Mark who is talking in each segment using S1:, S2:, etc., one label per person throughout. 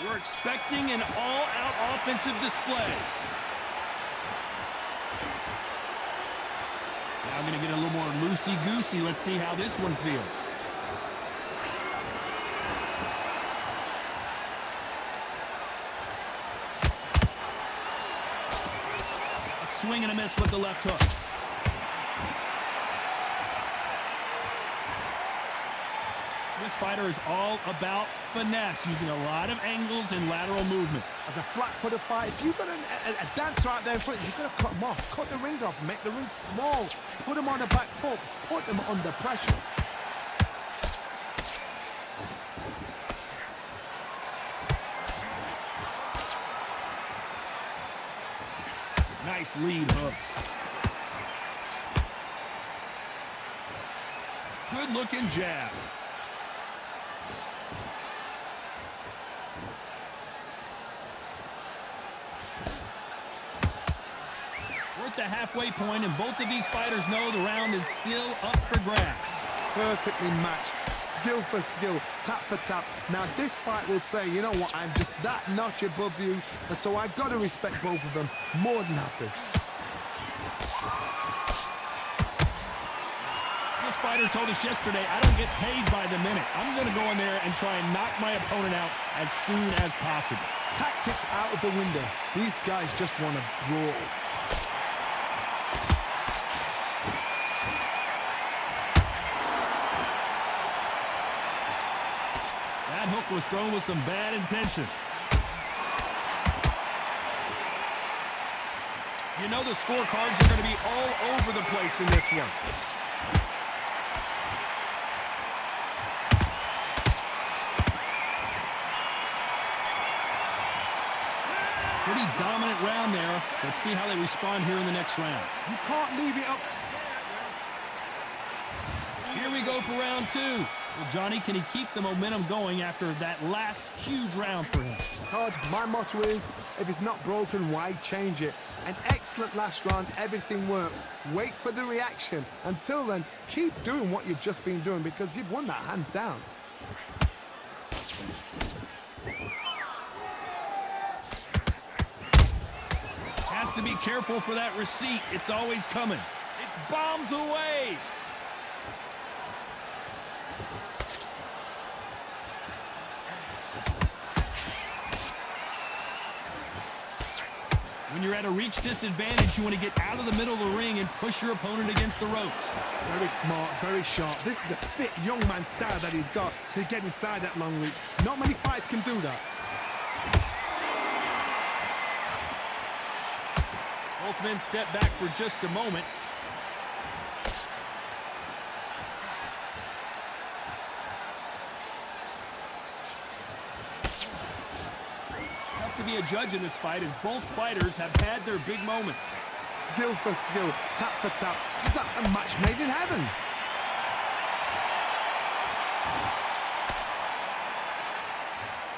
S1: We're expecting an all-out offensive display. Now I'm going to get a little more loosey-goosey. Let's see how this one feels. A swing and a miss with the left hook. This fighter is all about finesse, using a lot of angles and lateral movement.
S2: As a flat-footed fight, if you've got a dancer out there in front, you've got to cut him off. Cut the ring off, make the ring small. Put him on the back foot, put him under pressure.
S1: Nice lead hook. Good-looking jab. We're at the halfway point, and both of these fighters know the round is still up for grabs.
S2: Perfectly matched, skill for skill, tap for tap. Now this fight will say, you know what, I'm just that notch above you, and so I've got to respect both of them more than happy.
S1: This fighter told us yesterday, I don't get paid by the minute. I'm going to go in there and try and knock my opponent out as soon as possible.
S2: Tactics out of the window. These guys just want to brawl.
S1: That hook was thrown with some bad intentions. You know the scorecards are going to be all over the place in this one. Pretty dominant round there. Let's see how they respond here in the next round.
S2: You can't leave it up.
S1: Here we go for round two. Well, Johnny, can he keep the momentum going after that last huge round for him?
S2: Todd, my motto is, if it's not broken, why change it? An excellent last round, everything works. Wait for the reaction. Until then, keep doing what you've just been doing because you've won that hands down.
S1: Has to be careful for that receipt. It's always coming. It's bombs away. When you're at a reach disadvantage, you want to get out of the middle of the ring and push your opponent against the ropes.
S2: Very smart, very sharp. This is the fit young man style that he's got to get inside that long reach. Not many fights can do that.
S1: Both men step back for just a moment. Tough to be a judge in this fight as both fighters have had their big moments.
S2: Skill for skill, tap for tap. Just like a match made in heaven.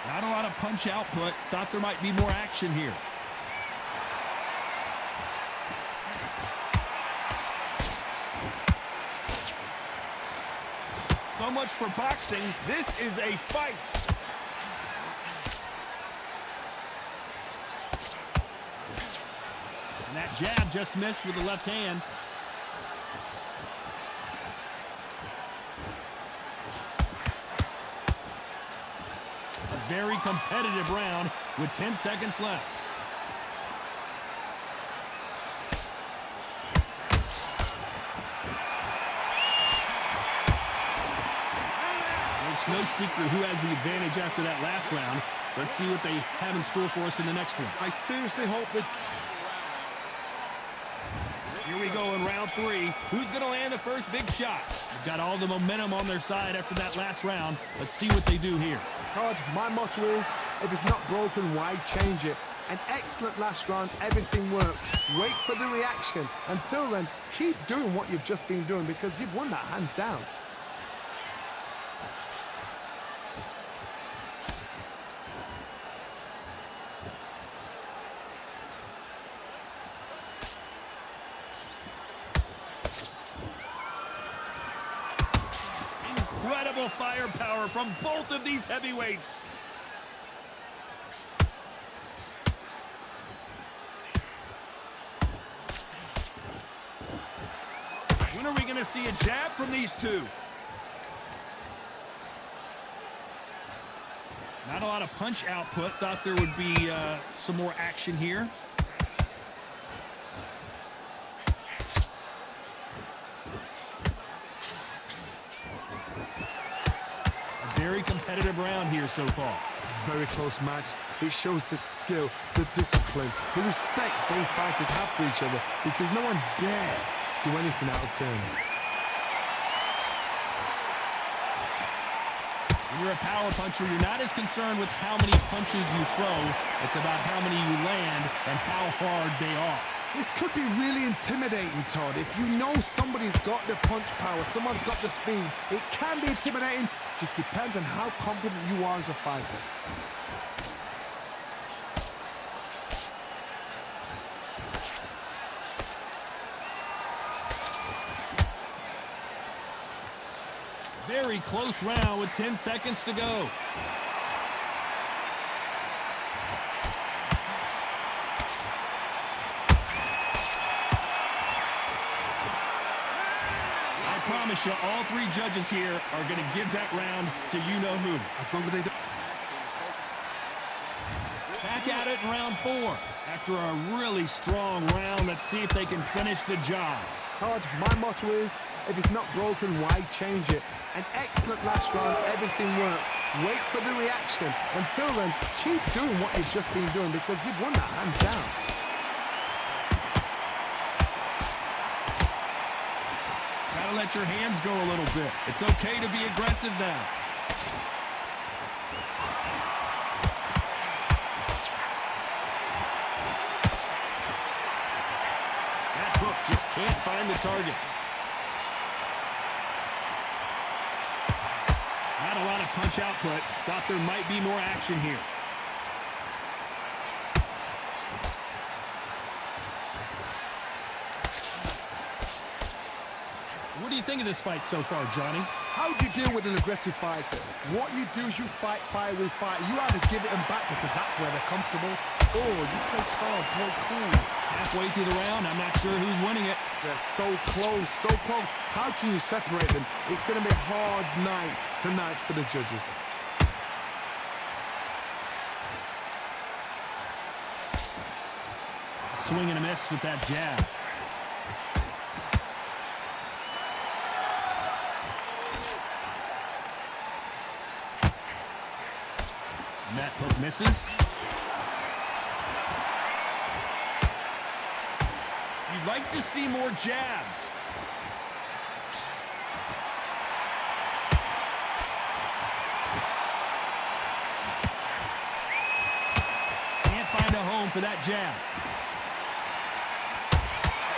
S1: Not a lot of punch output. Thought there might be more action here. So much for boxing. This is a fight. And that jab just missed with the left hand. A very competitive round with 10 seconds left. It's no secret who has the advantage after that last round. Let's see what they have in store for us in the next one.
S2: I seriously hope that...
S1: Here we go in round three. Who's going to land the first big shot? They've got all the momentum on their side after that last round. Let's see what they do here.
S2: Todd, my motto is, if it's not broken, why change it? An excellent last round, everything works. Wait for the reaction. Until then, keep doing what you've just been doing because you've won that hands down.
S1: Incredible firepower from both of these heavyweights. to see a jab from these two. Not a lot of punch output. Thought there would be some more action here. A very competitive round here so far.
S2: Very close match. It shows the skill, the discipline, the respect both fighters have for each other because no one dare do anything out of turn.
S1: When you're a power puncher, you're not as concerned with how many punches you throw. It's about how many you land and how hard they are.
S2: This could be really intimidating, Todd. If you know somebody's got the punch power, someone's got the speed, it can be intimidating. Just depends on how confident you are as a fighter.
S1: Very close round with 10 seconds to go. I promise you, all three judges here are going to give that round to you-know-who.
S2: As long as they do.
S1: Back at it in round 4. After a really strong round, let's see if they can finish the job.
S2: Todd, my motto is, if it's not broken, why change it? An excellent last round, everything works. Wait for the reaction. Until then, keep doing what you've just been doing because you've won that hands down.
S1: Gotta let your hands go a little bit. It's okay to be aggressive now. That hook just can't find the target. Not a lot of punch output. Thought there might be more action here. What do you think of this fight so far, Johnny?
S2: How do you deal with an aggressive fighter? What you do is you fight fire with fire. You either give it them back because that's where they're comfortable, or you play calm, play cool.
S1: Halfway through the round, I'm not sure who's winning it.
S2: They're so close, so close. How can you separate them? It's going to be a hard night tonight for the judges.
S1: Swing and a miss with that jab. And that hook misses. You'd like to see more jabs. Can't find a home for that jab.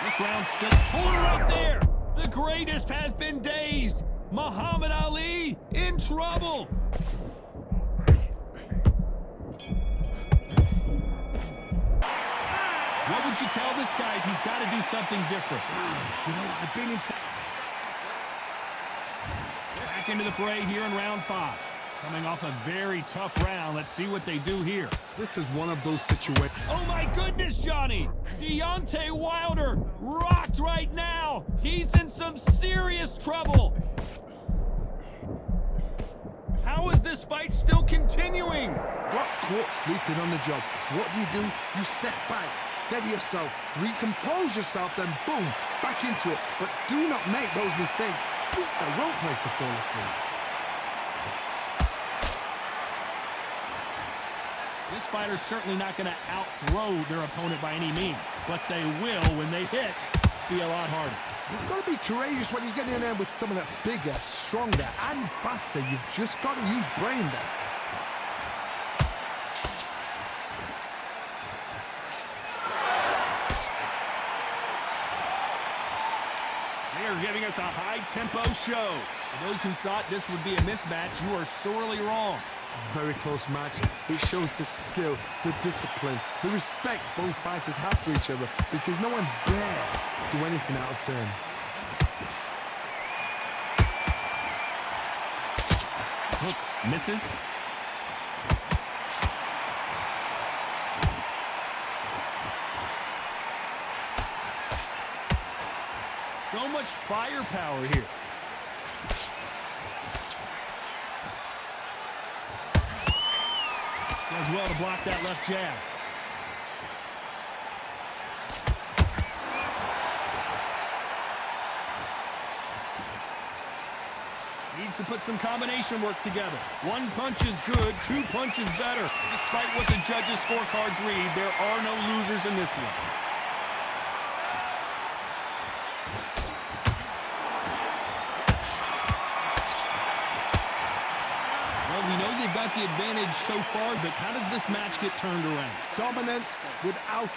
S1: This round's still pulling right there. The greatest has been dazed. Muhammad Ali in trouble. What would you tell this guy if he's got to do something different?
S2: You know, I've been in...
S1: Back into the fray here in round 5. Coming off a very tough round. Let's see what they do here.
S2: This is one of those situations.
S1: Oh my goodness, Johnny! Deontay Wilder rocked right now. He's in some serious trouble. How is this fight still continuing?
S2: Got caught sleeping on the job. What do? You step back, steady yourself, recompose yourself, then boom, back into it. But do not make those mistakes. This is the wrong place to fall asleep.
S1: This fighter's certainly not going to out-throw their opponent by any means, but they will, when they hit, be a lot harder.
S2: You've got to be courageous when you get in there with someone that's bigger, stronger, and faster. You've just got to use brain there.
S1: They are giving us a high-tempo show. For those who thought this would be a mismatch, you are sorely wrong.
S2: Very close match. It shows the skill, the discipline, the respect both fighters have for each other because no one dares do anything out of turn.
S1: Hook misses. So So much firepower here. Does well to block that left jab. Needs to put some combination work together. One punch is good, two punches better. Despite what the judges' scorecards read, there are no losers in this one. Well, we know they've got the advantage so far, but how does this match get turned around?
S2: Dominance without...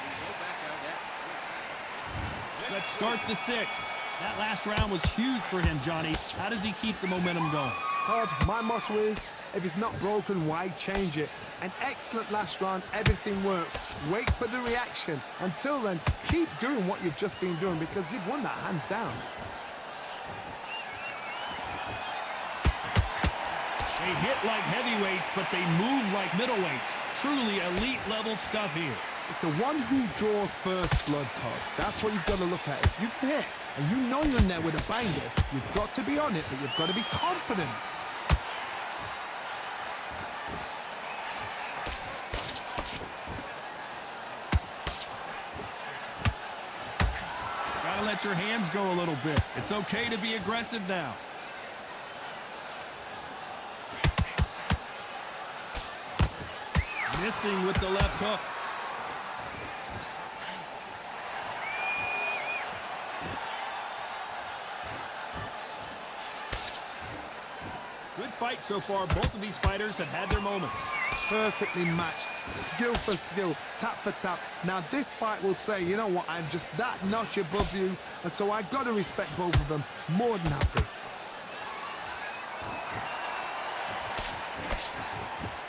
S1: Let's start the sixth. That last round was huge for him, Johnny. How does he keep the momentum going?
S2: Todd, my motto is, if it's not broken, why change it? An excellent last round, everything works. Wait for the reaction. Until then, keep doing what you've just been doing because you've won that hands down.
S1: They hit like heavyweights, but they move like middleweights. Truly elite level stuff here.
S2: It's the one who draws first blood, Todd. That's what you've got to look at. If you hit and you know you're in there with a banger, you've got to be on it, but you've got to be confident.
S1: Gotta let your hands go a little bit. It's okay to be aggressive now. Missing with the left hook. Good fight so far. Both of these fighters have had their moments.
S2: Perfectly matched, skill for skill, tap for tap. Now this fight will say, you know what, I'm just that notch above you, and so I've got to respect both of them. More than happy.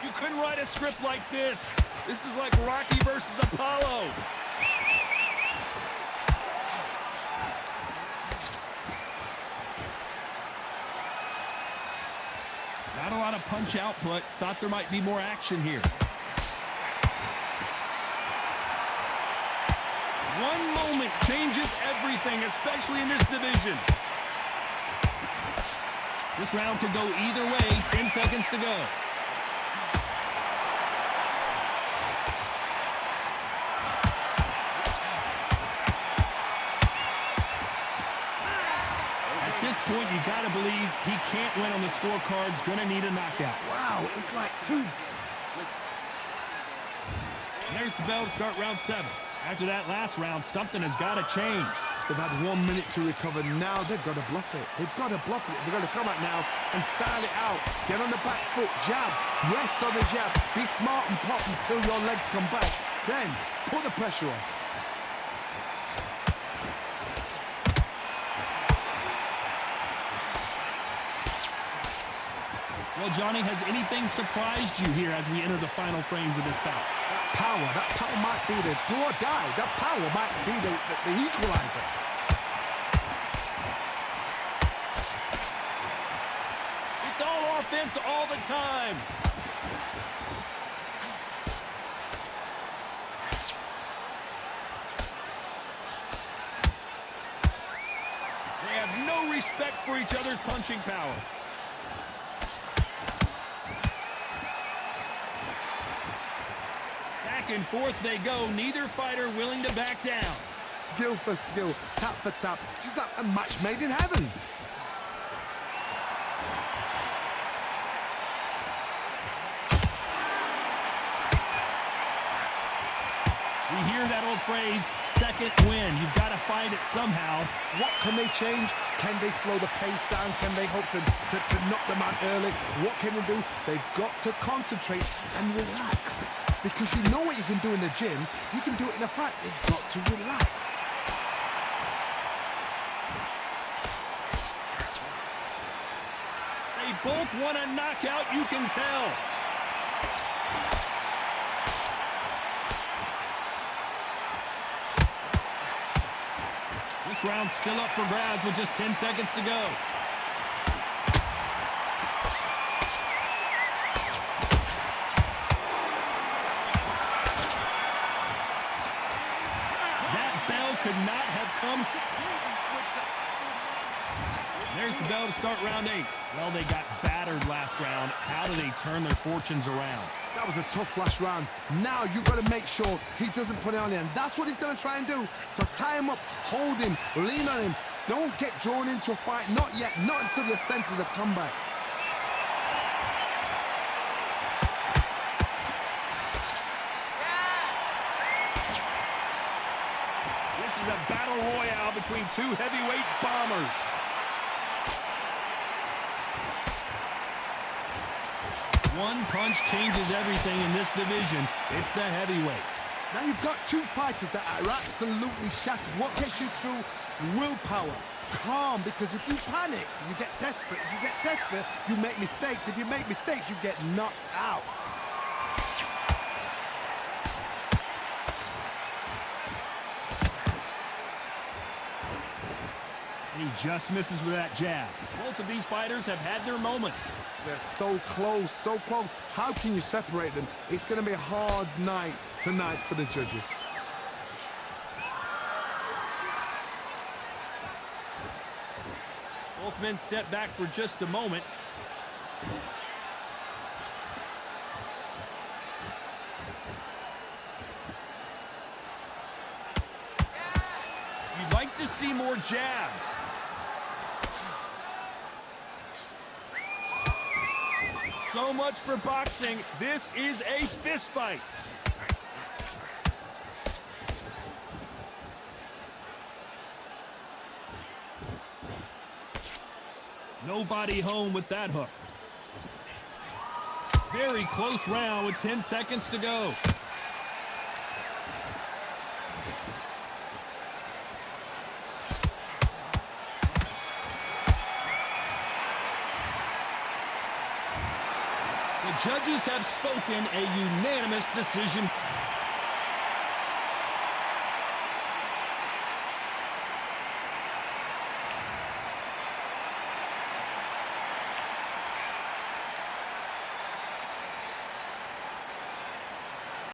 S1: You couldn't write a script like this. This is like Rocky versus Apollo. Not a lot of punch output. Thought there might be more action here. One moment changes everything, especially in this division. This round could go either way. 10 seconds to go. Point, you gotta believe he can't win on the scorecards. Gonna need a knockout.
S2: Wow, it's like two.
S1: And there's the bell to start round 7. After that last round, something has got to change.
S2: They've had 1 minute to recover. Now they've got to bluff it. They've got to bluff it. They've got to come out now and style it out. Get on the back foot, jab, rest on the jab. Be smart and pop until your legs come back. Then put the pressure on.
S1: Well, Johnny, has anything surprised you here as we enter the final frames of this bout?
S2: That power might be the do or die. That power might be the equalizer.
S1: It's all offense all the time. They have no respect for each other's punching power. Back and forth they go, neither fighter willing to back down.
S2: Skill for skill, tap for tap, just like a match made in heaven.
S1: We hear that old phrase, second win. You've got to find it somehow.
S2: What can they change? Can they slow the pace down? Can they hope to knock them out early? What can they do? They've got to concentrate and relax. Because you know what you can do in the gym, you can do it in a fight. They've got to relax.
S1: They both want a knockout, you can tell. This round's still up for grabs with just 10 seconds to go. That bell could not have come. There's the bell to start round 8. Well, they got battered last round. How do they turn their fortunes around?
S2: That was a tough last round. Now you've got to make sure he doesn't put it on him. That's what he's going to try and do. So tie him up, hold him, lean on him. Don't get drawn into a fight. Not yet. Not until your senses have come back.
S1: This is a battle royale between two heavyweight bombers. One punch changes everything in this division. It's the heavyweights.
S2: Now you've got two fighters that are absolutely shattered. What gets you through? Willpower. Calm, because if you panic, you get desperate. If you get desperate, you make mistakes. If you make mistakes, you get knocked out.
S1: And he just misses with that jab. Both of these fighters have had their moments.
S2: They're so close, so close. How can you separate them? It's going to be a hard night tonight for the judges.
S1: Both men step back for just a moment. You'd like to see more jabs. So much for boxing. This is a fist fight. Nobody home with that hook. Very close round with 10 seconds to go. The judges have spoken. A unanimous decision